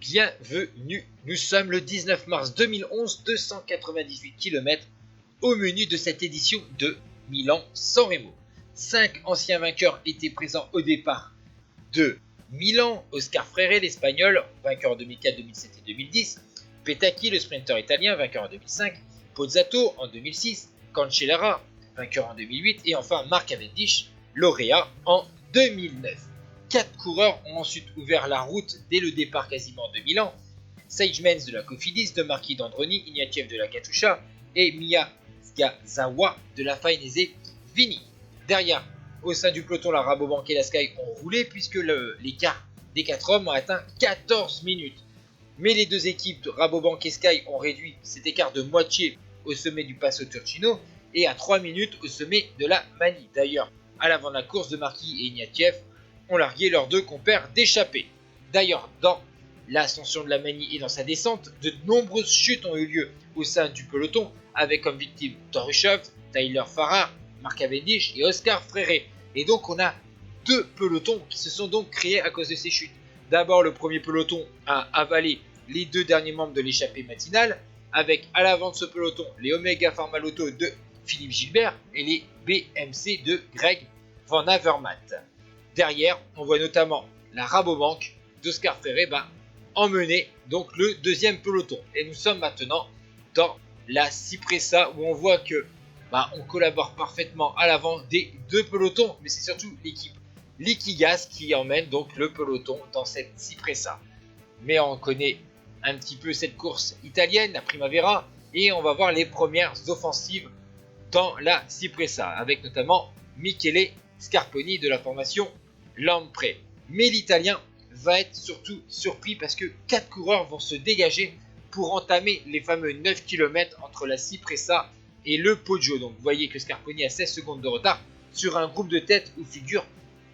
Bienvenue, nous sommes le 19 mars 2011, 298 km au menu de cette édition de Milan-San Remo. 5 anciens vainqueurs étaient présents au départ de Milan: Oscar Freire, l'Espagnol, vainqueur en 2004, 2007 et 2010, Petacchi, le sprinter italien, vainqueur en 2005, Pozzato en 2006, Cancellara, vainqueur en 2008, et enfin Mark Cavendish, lauréat en 2009. 4 coureurs ont ensuite ouvert la route dès le départ quasiment de Milan: Seidmans de la Cofidis, De Marchi d'Androni, Ignatieff de la Katusha et Miyazawa de la Faenese Vini. Derrière, au sein du peloton, la Rabobank et la Sky ont roulé puisque l'écart des 4 hommes a atteint 14 minutes. Mais les deux équipes de Rabobank et Sky ont réduit cet écart de moitié au sommet du Passo Turchino et à 3 minutes au sommet de la Mani. D'ailleurs, à l'avant de la course, De Marchi et Ignatieff ont largué leurs deux compères d'échappée. D'ailleurs, dans l'ascension de la Mani et dans sa descente, de nombreuses chutes ont eu lieu au sein du peloton, avec comme victime Torushev, Tyler Farrar, Mark Cavendish et Oscar Freire. Et donc on a deux pelotons qui se sont donc créés à cause de ces chutes. D'abord, le premier peloton a avalé les deux derniers membres de l'échappée matinale, avec à l'avant de ce peloton les Omega Pharma Lotto de Philippe Gilbert et les BMC de Greg Van Avermaet. Derrière, on voit notamment la Rabobank d'Oscar Freire emmener donc le deuxième peloton. Et nous sommes maintenant dans la Cipressa où on voit que on collabore parfaitement à l'avant des deux pelotons, mais c'est surtout l'équipe Liquigas qui emmène donc le peloton dans cette Cipressa. Mais on connaît un petit peu cette course italienne, la Primavera, et on va voir les premières offensives dans la Cipressa, avec notamment Michele Scarponi de la formation Lampre. Mais l'Italien va être surtout surpris parce que 4 coureurs vont se dégager pour entamer les fameux 9 km entre la Cipressa et le Poggio. Donc vous voyez que Scarponi a 16 secondes de retard sur un groupe de tête où figurent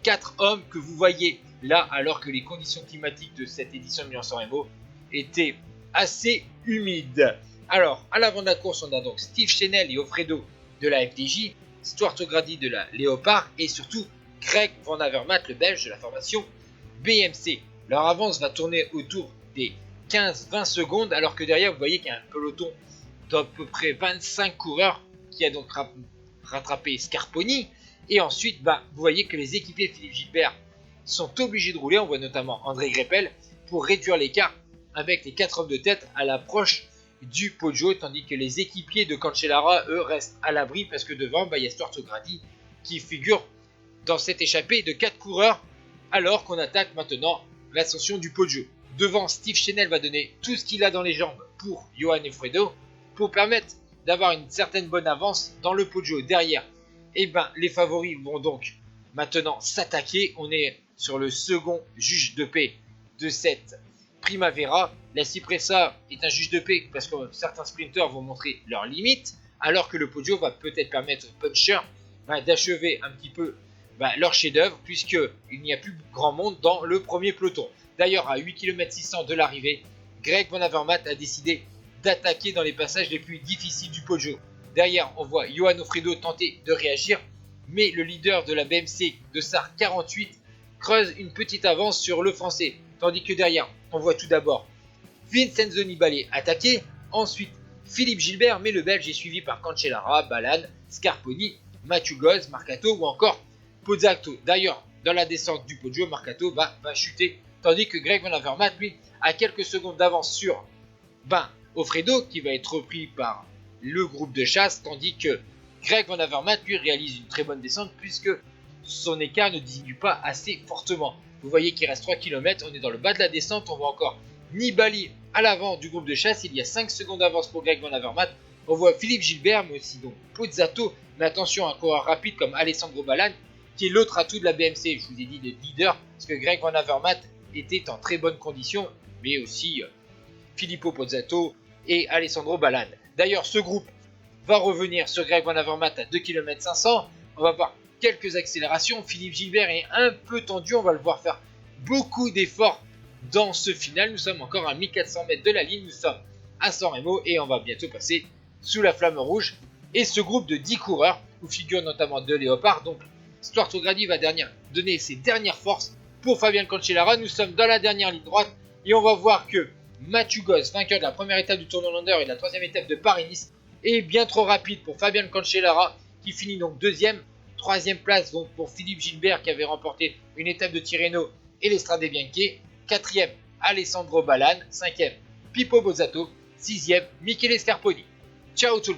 4 hommes que vous voyez là, alors que les conditions climatiques de cette édition de Milan-San Remo étaient assez humides. Alors, à l'avant de la course, on a donc Steve Chenel et Offredo de la FDJ, Stuart O'Grady de la Léopard et surtout Greg Van Avermaet, le Belge de la formation BMC. Leur avance va tourner autour des 15-20 secondes, alors que derrière, vous voyez qu'il y a un peloton d'à peu près 25 coureurs qui a donc rattrapé Scarponi. Et ensuite, vous voyez que les équipiers de Philippe Gilbert sont obligés de rouler. On voit notamment André Greipel pour réduire l'écart avec les 4 hommes de tête à l'approche du Poggio, tandis que les équipiers de Cancellara, eux, restent à l'abri parce que devant, il y a Stuart O'Grady qui figure dans cette échappée de 4 coureurs, alors qu'on attaque maintenant l'ascension du Poggio. Devant, Steve Chenel va donner tout ce qu'il a dans les jambes pour Johan Offredo pour permettre d'avoir une certaine bonne avance dans le Poggio. Derrière, les favoris vont donc maintenant s'attaquer. On est sur le second juge de paix de cette Primavera. La Cipressa est un juge de paix parce que certains sprinteurs vont montrer leurs limites, alors que le Poggio va peut-être permettre aux punchers d'achever un petit peu leur chef-d'œuvre, puisqu'il n'y a plus grand monde dans le premier peloton. D'ailleurs, à 8 km 600 de l'arrivée, Greg Van Avermaet a décidé d'attaquer dans les passages les plus difficiles du Poggio. Derrière, on voit Johan Offredo tenter de réagir, mais le leader de la BMC de SAR 48 creuse une petite avance sur le français. Tandis que derrière, on voit tout d'abord Vincenzo Nibali attaquer, ensuite Philippe Gilbert, mais le Belge est suivi par Cancellara, Balan, Scarponi, Mathieu Goz, Marcato ou encore Pozzato. D'ailleurs, dans la descente du Poggio, Marcato va chuter, tandis que Greg Van Avermaet, lui, a quelques secondes d'avance sur Offredo, qui va être repris par le groupe de chasse, tandis que Greg Van Avermaet, lui, réalise une très bonne descente puisque son écart ne diminue pas assez fortement. Vous voyez qu'il reste 3 km, on est dans le bas de la descente, on voit encore Nibali à l'avant du groupe de chasse, il y a 5 secondes d'avance pour Greg Van Avermaet. On voit Philippe Gilbert, mais aussi donc Pozzato, mais attention, un coureur rapide comme Alessandro Balan, qui est l'autre atout de la BMC. Je vous ai dit des leaders, parce que Greg Van Avermaet était en très bonne condition, mais aussi Filippo Pozzato et Alessandro Balan. D'ailleurs, ce groupe va revenir sur Greg Van Avermaet à 2 km 500. On va voir quelques accélérations. Philippe Gilbert est un peu tendu, on va le voir faire beaucoup d'efforts dans ce final. Nous sommes encore à 1400 mètres de la ligne, nous sommes à San Remo et on va bientôt passer sous la flamme rouge. Et ce groupe de 10 coureurs, où figurent notamment deux léopards, donc Stuart O'Grady va donner ses dernières forces pour Fabian Cancellara. Nous sommes dans la dernière ligne droite Et on va voir que Mathieu Goss, vainqueur de la première étape du Tour de Hollander et de la troisième étape de Paris-Nice, est bien trop rapide pour Fabian Cancellara qui finit donc deuxième. Troisième place donc pour Philippe Gilbert qui avait remporté une étape de Tirreno et l'Estrade Bianche. Quatrième, Alessandro Ballan. Cinquième, Pippo Bozzato. Sixième, Michele Scarponi. Ciao tout le monde.